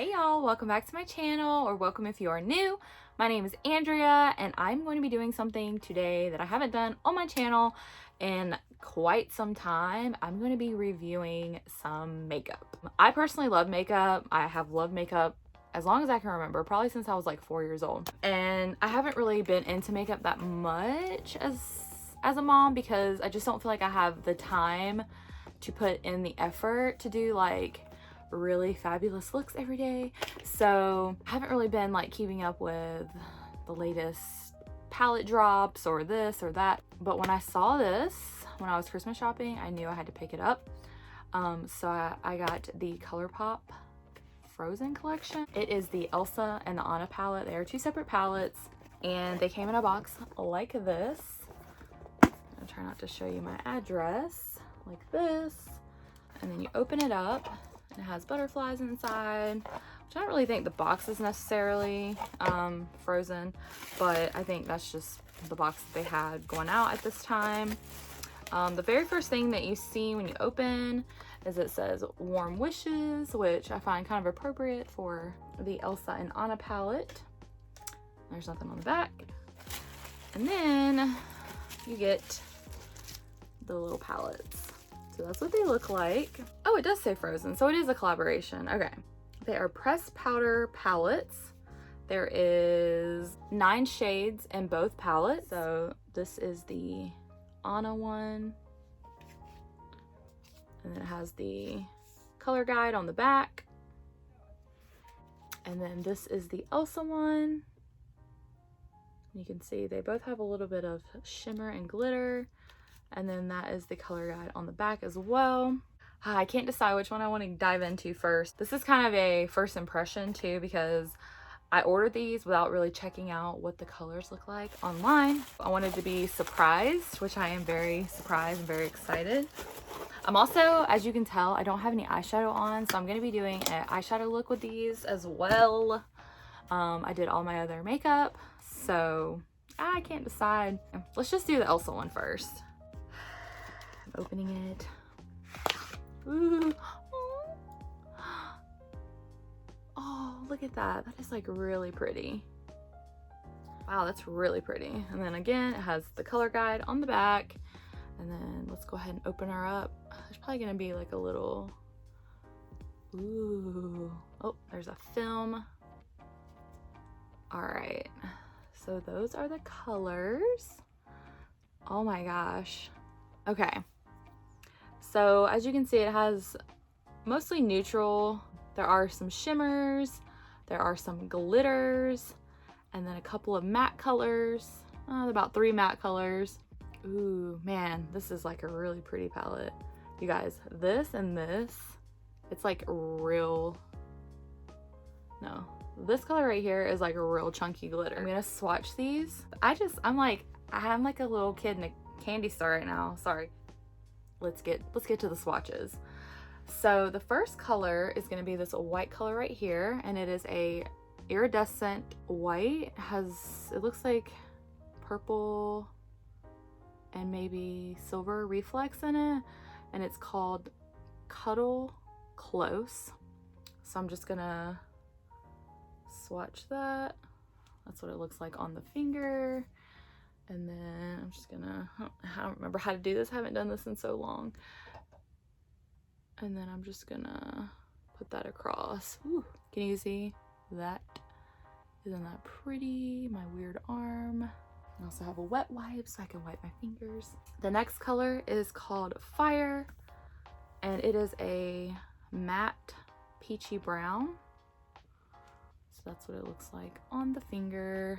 Hey y'all, welcome back to my channel, or welcome if you are new. My name is Andrea and I'm going to be doing something today that I haven't done on my channel in quite some time. I'm going to be reviewing some makeup. I personally love makeup. I have loved makeup as long as I can remember, probably since I was like 4 years old. And I haven't really been into makeup that much as a mom because I just don't feel like I have the time to put in the effort to do like really fabulous looks every day. So I haven't really been like keeping up with the latest palette drops or this or that. But when I saw this, when I was Christmas shopping, I knew I had to pick it up. So I got the Colourpop Frozen collection. It is the Elsa and the Anna palette. They are two separate palettes and they came in a box like this. I'll try not to show you my address, like this. And then you open it up. It has butterflies inside, which I don't really think the box is necessarily frozen, but I think that's just the box that they had going out at this time. The very first thing that you see when you open is it says Warm Wishes, which I find kind of appropriate for the Elsa and Anna palette. There's nothing on the back. And then you get the little palettes. So that's what they look like. Oh, it does say Frozen, so it is a collaboration. Okay. They are pressed powder palettes. There is 9 shades in both palettes. So this is the Anna one. And then it has the color guide on the back. And then this is the Elsa one. You can see they both have a little bit of shimmer and glitter. And then that is the color guide on the back as well. I can't decide which one I want to dive into first. This is kind of a first impression too, because I ordered these without really checking out what the colors look like online. I wanted to be surprised, which I am very surprised and very excited. I'm also, as you can tell, I don't have any eyeshadow on, so I'm going to be doing an eyeshadow look with these as well. I did all my other makeup, so I can't decide. Let's just do the Elsa one first. I'm opening it. Ooh. Oh, look at that. That is like really pretty. Wow, that's really pretty. And then again, it has the color guide on the back. And then let's go ahead and open her up. There's probably gonna be like a little, ooh. Oh, there's a film. All right, so those are the colors. Oh my gosh. Okay. So as you can see, it has mostly neutral. There are some shimmers, there are some glitters, and then a couple of matte colors, about 3 matte colors. Ooh, man, this is like a really pretty palette. You guys, this and this, it's like real, no, this color right here is like a real chunky glitter. I'm gonna swatch these. I'm like a little kid in a candy store right now, sorry. Let's get to the swatches. So the first color is going to be this white color right here, and it is a iridescent white. It looks like purple and maybe silver reflex in it, and it's called Cuddle Close. So I'm just gonna swatch that. That's what it looks like on the finger. And then I'm just gonna, I don't remember how to do this. I haven't done this in so long. And then I'm just gonna put that across. Ooh, can you see that? Isn't that pretty? My weird arm. I also have a wet wipe so I can wipe my fingers. The next color is called Fire, and it is a matte peachy brown. So that's what it looks like on the finger.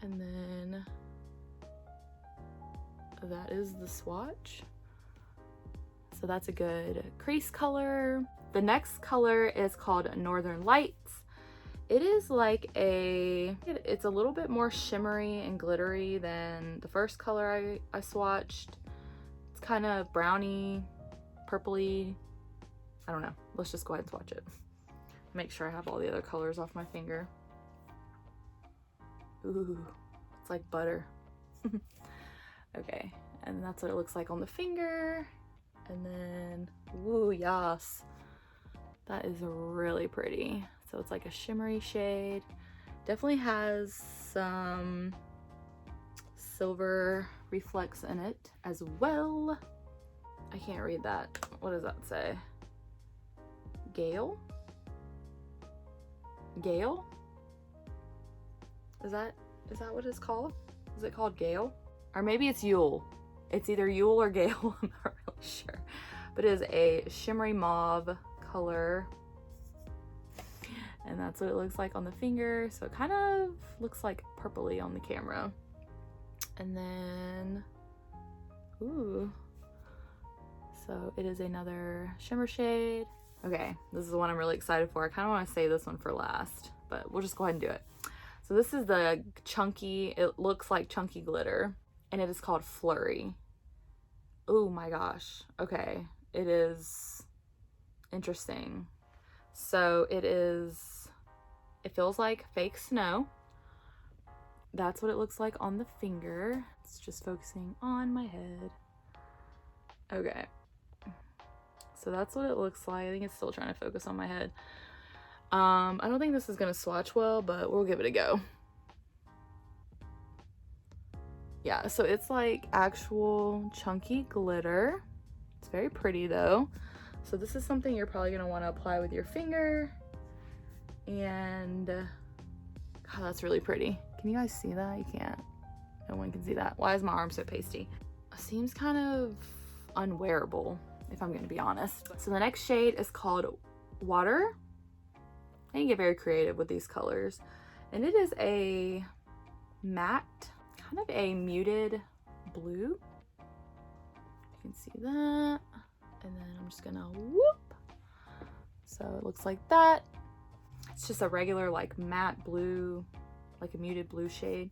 And then that is the swatch. So that's a good crease color. The next color is called Northern Lights. It is like it's a little bit more shimmery and glittery than the first color I swatched. It's kind of browny, purpley. I don't know. Let's just go ahead and swatch it. Make sure I have all the other colors off my finger. Ooh, it's like butter. Okay, and that's what it looks like on the finger. And then, ooh, yes. That is really pretty. So it's like a shimmery shade. Definitely has some silver reflex in it as well. I can't read that. What does that say? Gale? Gale? Is that what it's called? Is it called Gale? Or maybe it's Yule. It's either Yule or Gale. I'm not really sure. But it is a shimmery mauve color. And that's what it looks like on the finger. So it kind of looks like purpley on the camera. And then, ooh. So it is another shimmer shade. Okay, this is the one I'm really excited for. I kind of want to save this one for last, but we'll just go ahead and do it. So this is the chunky, it looks like chunky glitter, and it is called Flurry. Oh my gosh. Okay, it is interesting. So it feels like fake snow. That's what it looks like on the finger. It's just focusing on my head. Okay. So that's what it looks like. I think it's still trying to focus on my head. I don't think this is gonna swatch well, but we'll give it a go. Yeah, so it's like actual chunky glitter. It's very pretty though. So this is something you're probably gonna wanna apply with your finger. And God, that's really pretty. Can you guys see that? You can't. No one can see that. Why is my arm so pasty? It seems kind of unwearable, if I'm gonna be honest. So the next shade is called Water. I can get very creative with these colors. And it is a matte, kind of a muted blue. You can see that. And then I'm just gonna whoop. So it looks like that. It's just a regular like matte blue, like a muted blue shade.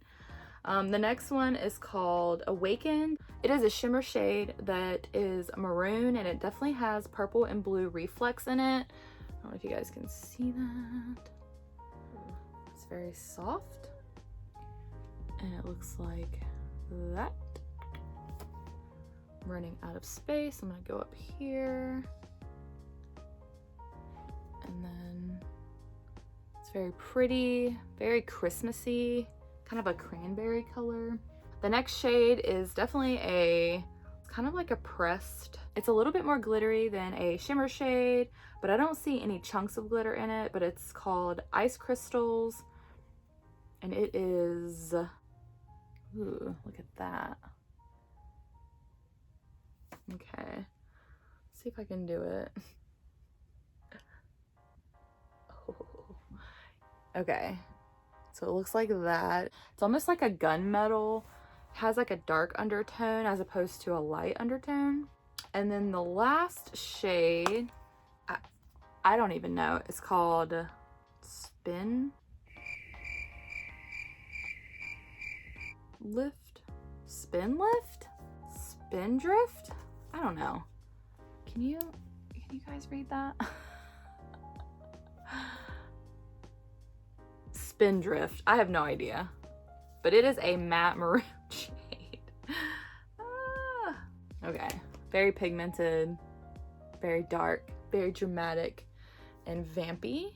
The next one is called Awaken. It is a shimmer shade that is maroon, and it definitely has purple and blue reflex in it. I don't know if you guys can see that. It's very soft, and it looks like that. I'm running out of space. I'm gonna go up here, and then it's very pretty, very Christmassy, kind of a cranberry color. The next shade is definitely it's kind of like a pressed, it's a little bit more glittery than a shimmer shade, but I don't see any chunks of glitter in it, but it's called Ice Crystals, and it is, ooh, look at that. Okay, let's see if I can do it. Oh. Okay, so it looks like that. It's almost like a gunmetal. It has like a dark undertone as opposed to a light undertone. And then the last shade, I don't even know. It's called Spin Lift? Spin Lift? Spindrift? I don't know. Can you guys read that? Spindrift. I have no idea. But it is a matte maroon shade. Okay. Very pigmented, very dark, very dramatic, and vampy.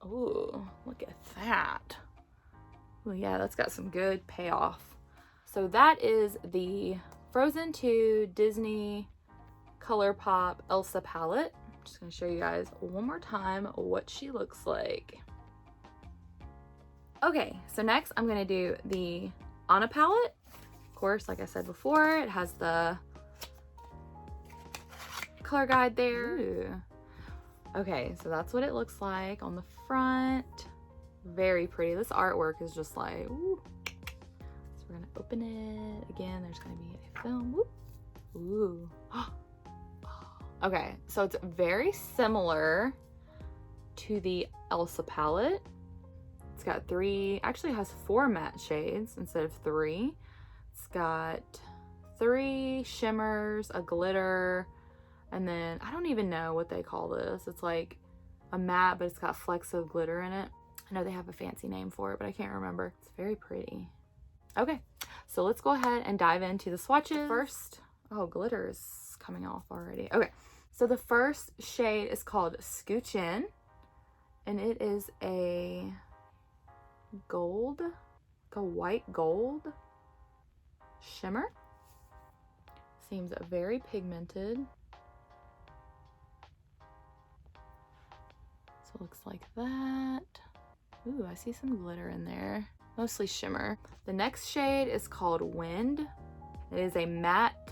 Ooh, look at that. Oh yeah, that's got some good payoff. So that is the Frozen 2 Disney Colourpop Elsa palette. I'm just gonna show you guys one more time what she looks like. Okay, so next I'm gonna do the Anna palette. Of course, like I said before, it has the color guide there. Ooh. Okay, so that's what it looks like on the front. Very pretty. This artwork is just like, ooh. So we're gonna open it. Again, there's gonna be a film. Whoop. Ooh. Okay, so it's very similar to the Elsa palette. It's got actually has 4 matte shades instead of 3. It's got 3 shimmers, a glitter, and then I don't even know what they call this. It's like a matte, but it's got flecks of glitter in it. I know they have a fancy name for it, but I can't remember. It's very pretty. Okay, so let's go ahead and dive into the swatches. First, oh, glitter is coming off already. Okay, So the first shade is called Scooch In, and it is a gold, like a white gold shimmer. Seems very pigmented. So it looks like that. Ooh, I see some glitter in there. Mostly shimmer. The next shade is called Wind. It is a matte,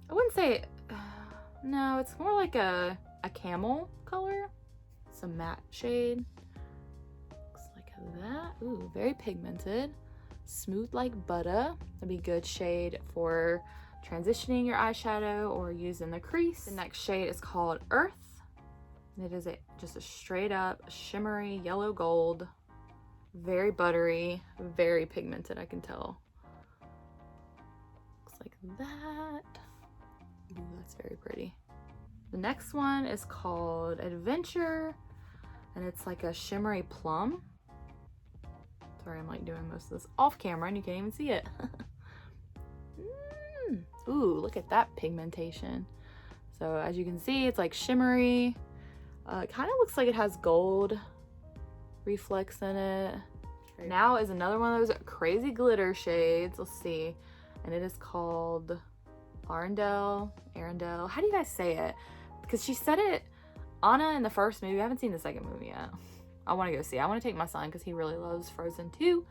I wouldn't say, no, it's more like a camel color. It's a matte shade. Looks like that. Ooh, very pigmented. Smooth like butter. That'd be a good shade for transitioning your eyeshadow or using the crease. The next shade is called Earth. And it is just a straight up shimmery yellow gold. Very buttery, very pigmented, I can tell. Looks like that. Ooh, that's very pretty. The next one is called Adventure, and it's like a shimmery plum. Sorry, I'm like doing most of this off camera and you can't even see it. Ooh, look at that pigmentation. So as you can see, it's like shimmery. It kind of looks like it has gold reflex in it. Now is another one of those crazy glitter shades. Let's see. And it is called Arendelle. How do you guys say it? Because she said it, Anna, in the first movie. I haven't seen the second movie yet. I want to go see. I want to take my son because he really loves Frozen 2,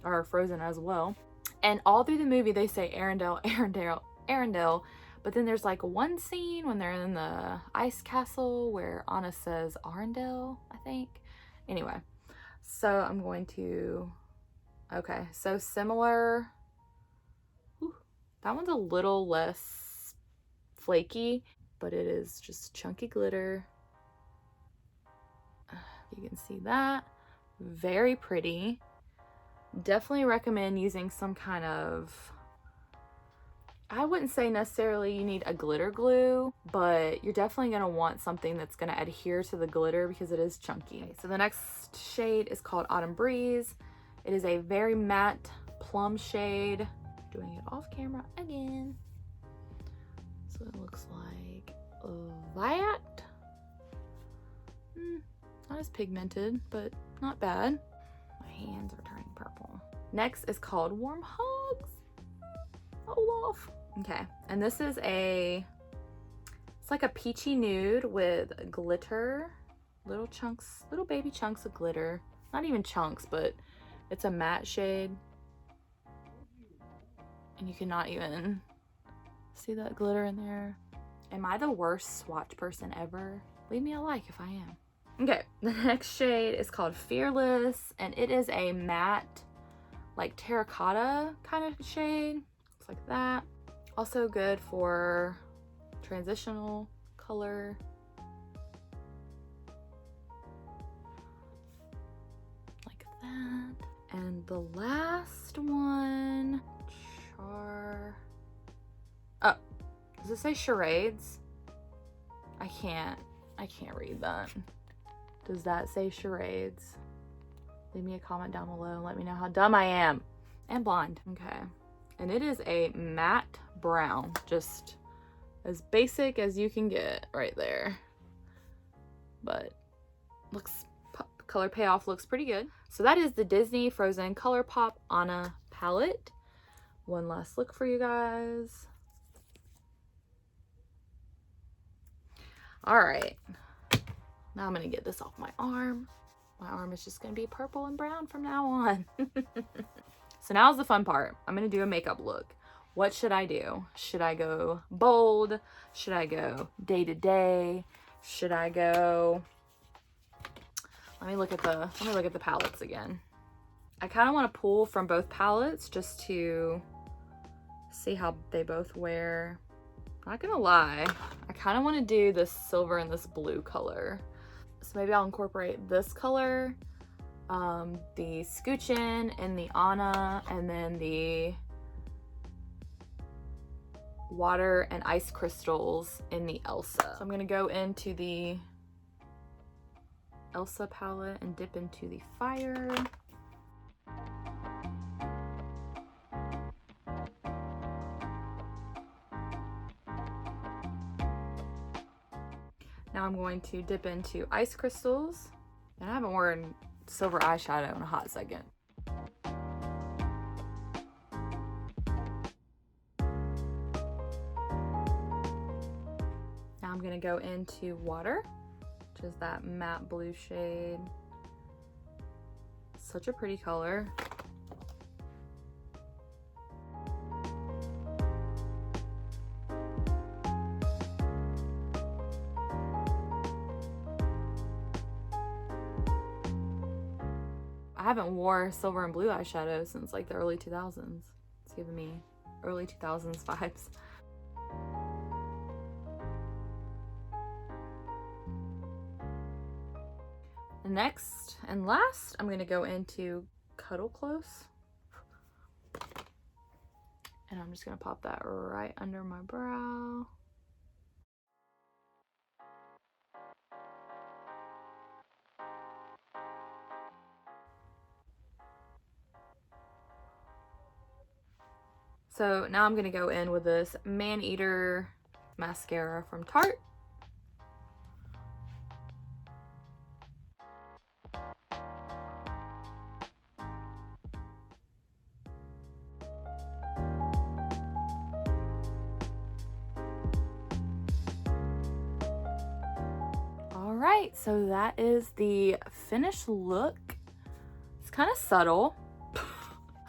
or Frozen as well. And all through the movie they say Arendelle. But then there's like one scene when they're in the ice castle where Anna says Arendelle, I think. Anyway, so I'm going to, okay, so similar. Ooh, that one's a little less flaky, but it is just chunky glitter. You can see that. Very pretty. Definitely recommend using some kind of, I wouldn't say necessarily you need a glitter glue, but you're definitely going to want something that's going to adhere to the glitter because it is chunky. Okay, so the next shade is called Autumn Breeze. It is a very matte plum shade. Doing it off camera again. So it looks like that. Not as pigmented, but not bad. My hands are turning purple. Next is called Warm Hugs. Olaf. Okay, and this is it's like a peachy nude with glitter, little chunks, little baby chunks of glitter. Not even chunks, but it's a matte shade. And you cannot even see that glitter in there. Am I the worst swatch person ever? Leave me a like if I am. Okay, the next shade is called Fearless, and it is a matte, like terracotta kind of shade. Looks like that. Also good for transitional color. Like that. And the last one, oh, does it say Charades? I can't read that. Does that say Charades? Leave me a comment down below and let me know how dumb I am. And blonde. Okay. And it is a matte brown. Just as basic as you can get right there. But color payoff looks pretty good. So that is the Disney Frozen Colourpop Anna palette. One last look for you guys. All right. Now I'm gonna get this off my arm. My arm is just gonna be purple and brown from now on. So now's the fun part. I'm gonna do a makeup look. What should I do? Should I go bold? Should I go day to day? Should I go, let me look at the palettes again. I kind of want to pull from both palettes just to see how they both wear. Not gonna lie, I kind of want to do this silver and this blue color. So maybe I'll incorporate this color, the Scooch In and the Anna, and then the water and ice crystals in the Elsa. So I'm gonna go into the Elsa palette and dip into the fire. Now I'm going to dip into ice crystals. And I haven't worn silver eyeshadow in a hot second. Now I'm gonna go into water, which is that matte blue shade. Such a pretty color. I haven't wore silver and blue eyeshadow since like the early 2000s. It's giving me early 2000s vibes. Next and last, I'm going to go into Cuddle Close. And I'm just going to pop that right under my brow. So now I'm going to go in with this Man Eater mascara from Tarte. Alright, so that is the finished look. It's kind of subtle.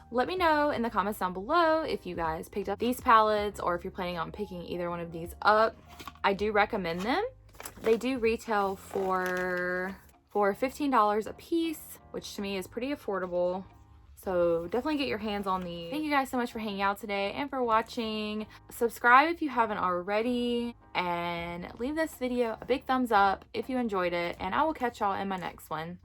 Let me know in the comments down below if you guys picked up these palettes or if you're planning on picking either one of these up. I do recommend them. They do retail for $15 a piece, which to me is pretty affordable. So definitely get your hands on these. Thank you guys so much for hanging out today and for watching. Subscribe if you haven't already, and leave this video a big thumbs up if you enjoyed it, and I will catch y'all in my next one.